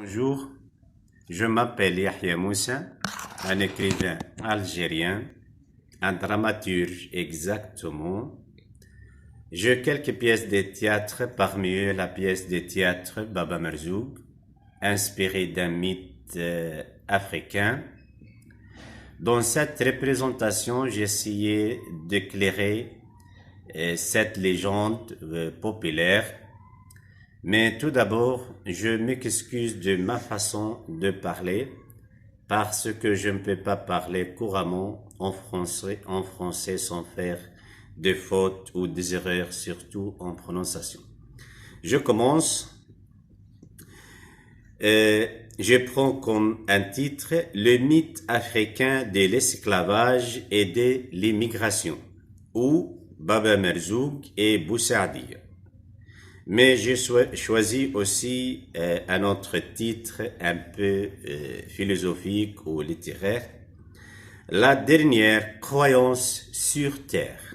Bonjour, je m'appelle Yahya Moussa, un écrivain algérien, un dramaturge exactement. J'ai quelques pièces de théâtre, parmi eux la pièce de théâtre Baba Merzoug, inspirée d'un mythe africain. Dans cette représentation, j'ai essayé d'éclairer cette légende populaire. Mais tout d'abord, je m'excuse de ma façon de parler parce que je ne peux pas parler couramment en français sans faire de fautes ou des erreurs, surtout en prononciation. Je commence. Je prends comme un titre le mythe africain de l'esclavage et de l'immigration, ou Baba Merzoug et Boussadia. Mais j'ai choisi aussi un autre titre un peu philosophique ou littéraire, La dernière croyance sur Terre.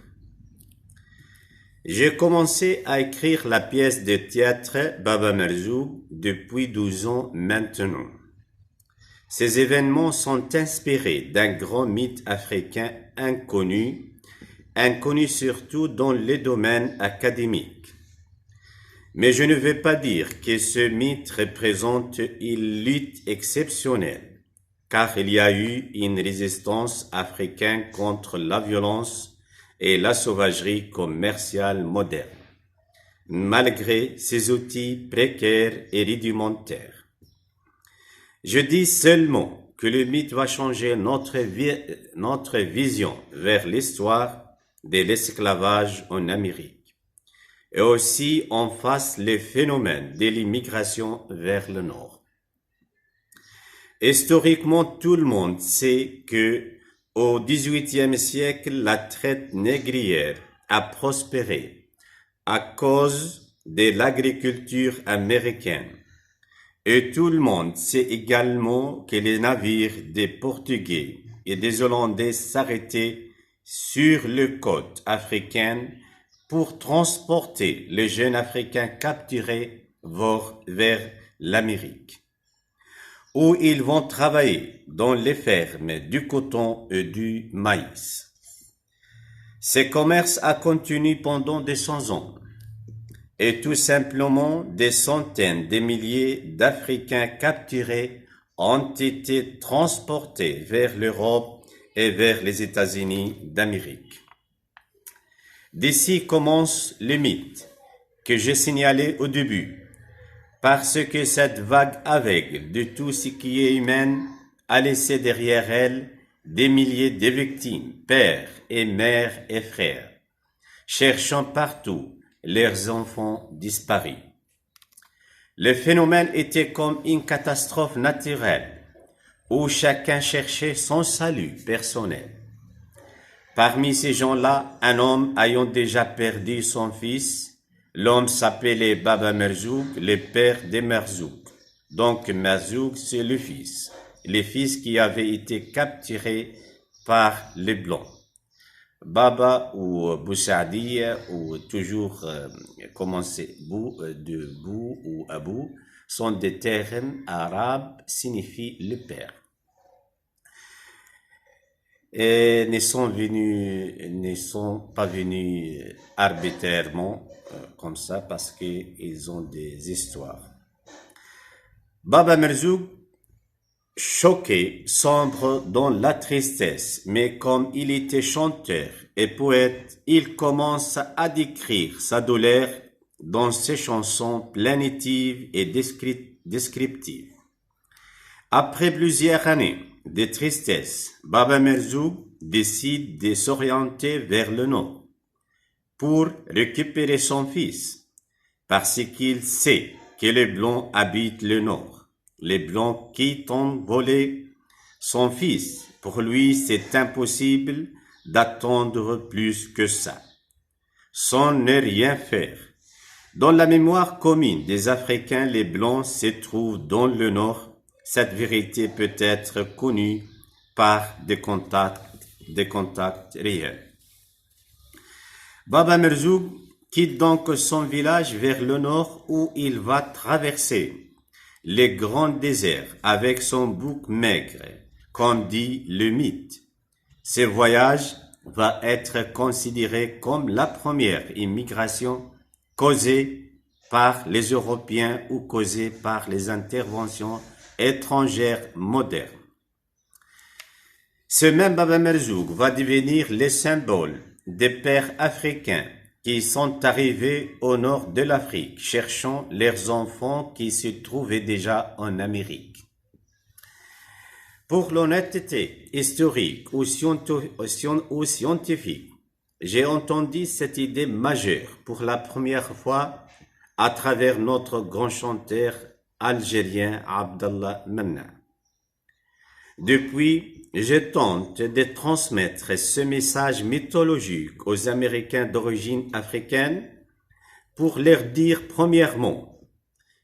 J'ai commencé à écrire la pièce de théâtre Baba Merzoug depuis 12 ans maintenant. Ces événements sont inspirés d'un grand mythe africain inconnu surtout dans les domaines académiques. Mais je ne veux pas dire que ce mythe représente une lutte exceptionnelle, car il y a eu une résistance africaine contre la violence et la sauvagerie commerciale moderne, malgré ces outils précaires et rudimentaires. Je dis seulement que le mythe va changer notre vision vers l'histoire de l'esclavage en Amérique. Et aussi en face les phénomènes de l'immigration vers le nord. Historiquement, tout le monde sait que au XVIIIe siècle, la traite négrière a prospéré à cause de l'agriculture américaine. Et tout le monde sait également que les navires des Portugais et des Hollandais s'arrêtaient sur les côtes africaines pour transporter les jeunes Africains capturés vers l'Amérique, où ils vont travailler dans les fermes du coton et du maïs. Ce commerce a continué pendant des 100 ans, et tout simplement des centaines de milliers d'Africains capturés ont été transportés vers l'Europe et vers les États-Unis d'Amérique. D'ici commence le mythe que j'ai signalé au début, parce que cette vague aveugle de tout ce qui est humain a laissé derrière elle des milliers de victimes, pères et mères et frères, cherchant partout leurs enfants disparus. Le phénomène était comme une catastrophe naturelle, où chacun cherchait son salut personnel. Parmi ces gens-là, un homme ayant déjà perdu son fils, l'homme s'appelait Baba Merzoug, le père de Merzoug. Donc Merzoug, c'est le fils qui avait été capturé par les Blancs. Baba ou Boussadia, ou toujours commencer de Bou ou Abou, sont des termes arabes, signifient le père. Et ne sont pas venus arbitrairement comme ça parce qu'ils ont des histoires. Baba Merzoug, choqué, sombre dans la tristesse, mais comme il était chanteur et poète, il commence à décrire sa douleur dans ses chansons plaintives et descriptives. Après plusieurs années de tristesse, Baba Merzoug décide de s'orienter vers le nord pour récupérer son fils, parce qu'il sait que les Blancs habitent le nord. Les Blancs qui ont volé son fils, pour lui c'est impossible d'attendre plus que ça, sans ne rien faire. Dans la mémoire commune des Africains, les Blancs se trouvent dans le nord. Cette vérité peut être connue par des contacts réels. Baba Merzoug quitte donc son village vers le nord où il va traverser les grands déserts avec son bouc maigre, comme dit le mythe. Ce voyage va être considéré comme la première immigration causée par les Européens ou causée par les interventions étrangères modernes. Ce même Baba Merzoug va devenir le symbole des pères africains qui sont arrivés au nord de l'Afrique, cherchant leurs enfants qui se trouvaient déjà en Amérique. Pour l'honnêteté historique ou scientifique, j'ai entendu cette idée majeure pour la première fois à travers notre grand chanteur algérien Abdallah Menna. Depuis, je tente de transmettre ce message mythologique aux Américains d'origine africaine pour leur dire premièrement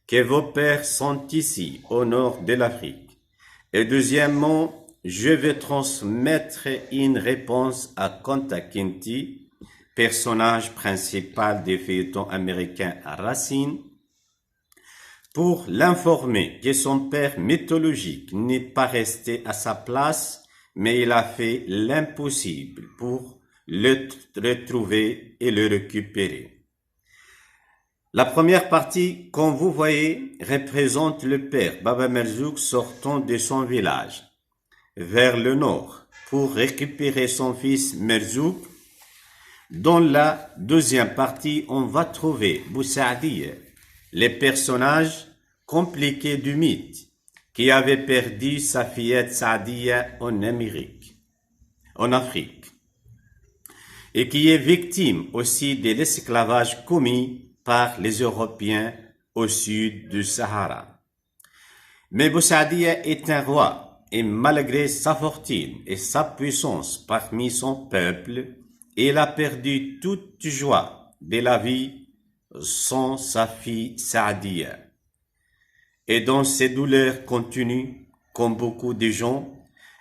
que vos pères sont ici au nord de l'Afrique. Et deuxièmement, je vais transmettre une réponse à Kunta Kinte, personnage principal des feuilletons américains à Racine, pour l'informer que son père mythologique n'est pas resté à sa place, mais il a fait l'impossible pour le retrouver et le récupérer. La première partie, comme vous voyez, représente le père Baba Merzoug sortant de son village vers le nord pour récupérer son fils Merzoug. Dans la deuxième partie, on va trouver Boussaadiya, les personnages compliqués du mythe qui avait perdu sa fillette Saadiya en Afrique, et qui est victime aussi de l'esclavage commis par les Européens au sud du Sahara. Mais Boussaadiya est un roi, et malgré sa fortune et sa puissance parmi son peuple, il a perdu toute joie de la vie sans sa fille Saadiya. Et dans ses douleurs continues, comme beaucoup de gens,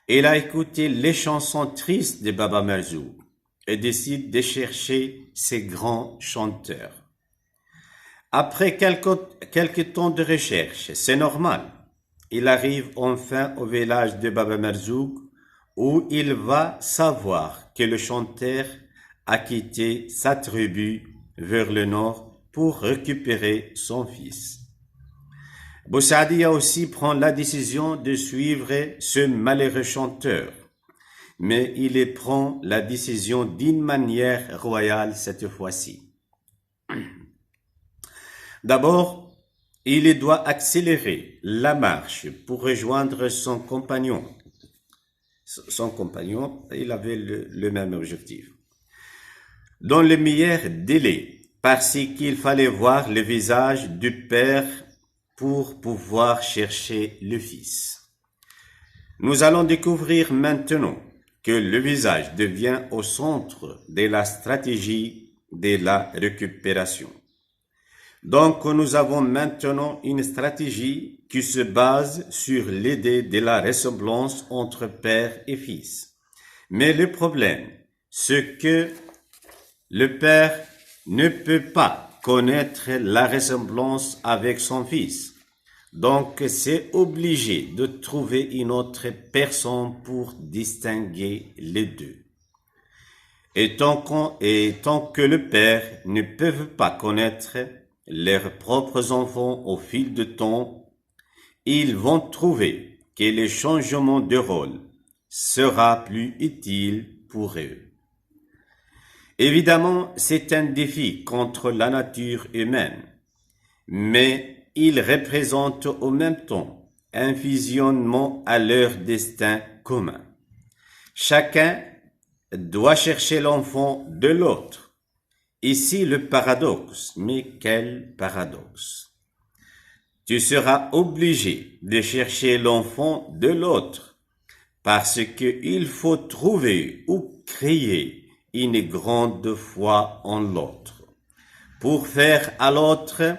il a écouté les chansons tristes de Baba Merzoug et décide de chercher ses grands chanteurs. Après quelques temps de recherche, c'est normal, il arrive enfin au village de Baba Merzoug où il va savoir que le chanteur a quitté sa tribu vers le nord pour récupérer son fils. Boussaadiya aussi prend la décision de suivre ce malheureux chanteur, mais il prend la décision d'une manière royale cette fois-ci. D'abord, il doit accélérer la marche pour rejoindre son compagnon. Son compagnon, il avait le même objectif. Dans le meilleur délai, parce qu'il fallait voir le visage du père pour pouvoir chercher le fils. Nous allons découvrir maintenant que le visage devient au centre de la stratégie de la récupération. Donc, nous avons maintenant une stratégie qui se base sur l'idée de la ressemblance entre père et fils. Mais le problème, c'est que le père ne peut pas connaître la ressemblance avec son fils. Donc, c'est obligé de trouver une autre personne pour distinguer les deux. Et tant que le père ne peut pas connaître leurs propres enfants au fil du temps, ils vont trouver que le changement de rôle sera plus utile pour eux. Évidemment, c'est un défi contre la nature humaine, mais il représente au même temps un fusionnement à leur destin commun. Chacun doit chercher l'enfant de l'autre. Ici le paradoxe, mais quel paradoxe! Tu seras obligé de chercher l'enfant de l'autre parce qu'il faut trouver ou créer une grande foi en l'autre pour faire à l'autre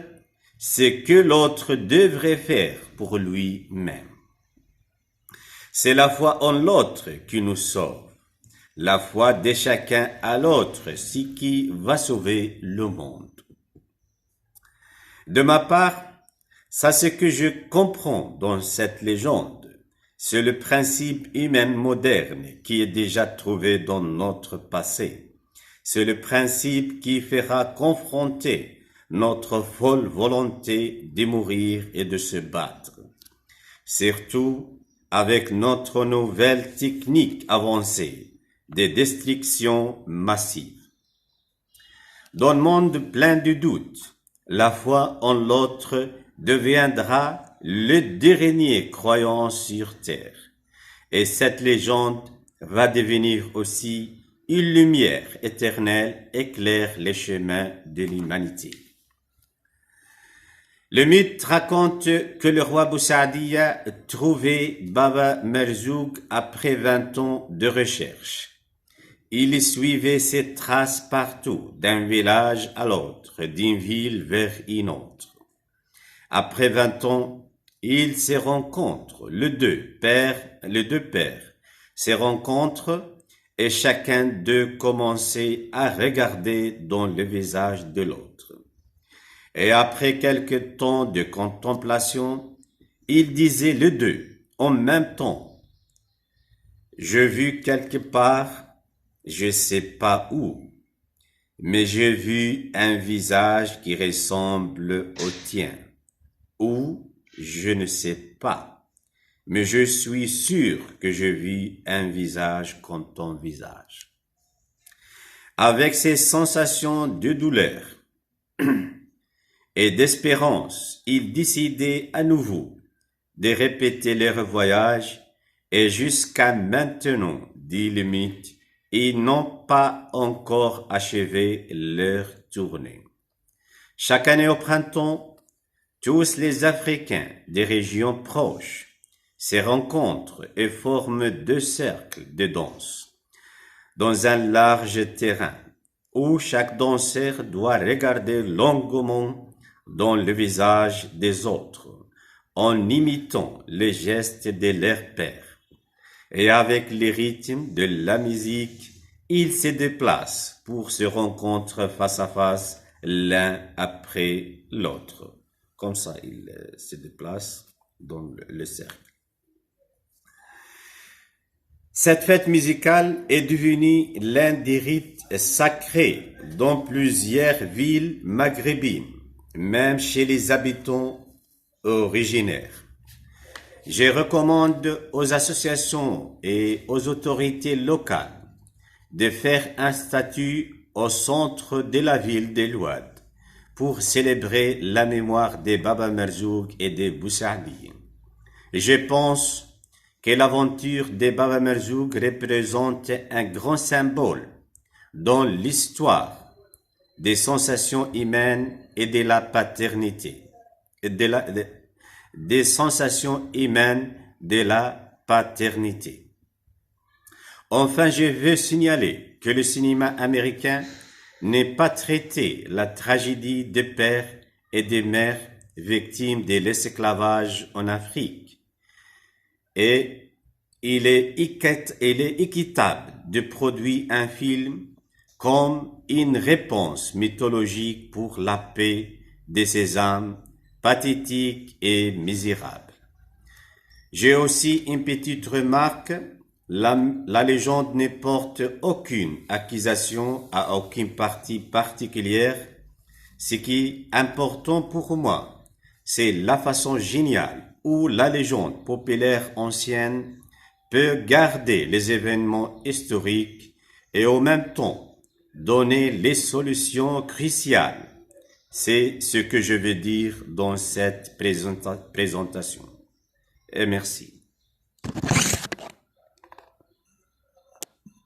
ce que l'autre devrait faire pour lui-même. C'est la foi en l'autre qui nous sauve. La foi de chacun à l'autre, ce qui va sauver le monde. De ma part, Ça, ce que je comprends dans cette légende, c'est le principe humain moderne qui est déjà trouvé dans notre passé. C'est le principe qui fera confronter notre folle volonté de mourir et de se battre. Surtout avec notre nouvelle technique avancée de destruction massive. Dans le monde plein de doutes, la foi en l'autre deviendra le dernier croyant sur terre. Et cette légende va devenir aussi une lumière éternelle éclaire les chemins de l'humanité. Le mythe raconte que le roi Bousadia trouvait Baba Merzoug après 20 ans de recherche. Il suivait ses traces partout, d'un village à l'autre, d'une ville vers une autre. Après 20 ans, ils se rencontrent, les deux pères se rencontrent et chacun d'eux commençait à regarder dans le visage de l'autre. Et après quelque temps de contemplation, ils disaient les deux en même temps. J'ai vu quelque part, je sais pas où, mais j'ai vu un visage qui ressemble au tien. Ou je ne sais pas, mais je suis sûr que j'ai vu un visage comme ton visage. Avec ces sensations de douleur et d'espérance, ils décidaient à nouveau de répéter leur voyage et jusqu'à maintenant, dit le mythe, ils n'ont pas encore achevé leur tournée. Chaque année au printemps, tous les Africains des régions proches se rencontrent et forment deux cercles de danse dans un large terrain où chaque danseur doit regarder longuement dans le visage des autres en imitant les gestes de leur père. Et avec les rythmes de la musique, ils se déplacent pour se rencontrer face à face l'un après l'autre. Comme ça, ils se déplacent dans le cercle. Cette fête musicale est devenue l'un des rites sacrés dans plusieurs villes maghrébines, même chez les habitants originaires. Je recommande aux associations et aux autorités locales de faire un statut au centre de la ville de l'Ouad pour célébrer la mémoire des Baba Merzoug et des Bousaadi. Je pense que l'aventure des Baba Merzoug représente un grand symbole dans l'histoire des sensations humaines et de la paternité, des sensations humaines de la paternité. Enfin, je veux signaler que le cinéma américain n'est pas traité la tragédie des pères et des mères victimes de l'esclavage en Afrique. Et il est équitable de produire un film comme une réponse mythologique pour la paix de ces âmes pathétiques et misérables. J'ai aussi une petite remarque. La légende ne porte aucune accusation à aucune partie particulière. Ce qui est important pour moi, c'est la façon géniale où la légende populaire ancienne peut garder les événements historiques et en même temps donner les solutions cruciales. C'est ce que je veux dire dans cette présentation. Et merci.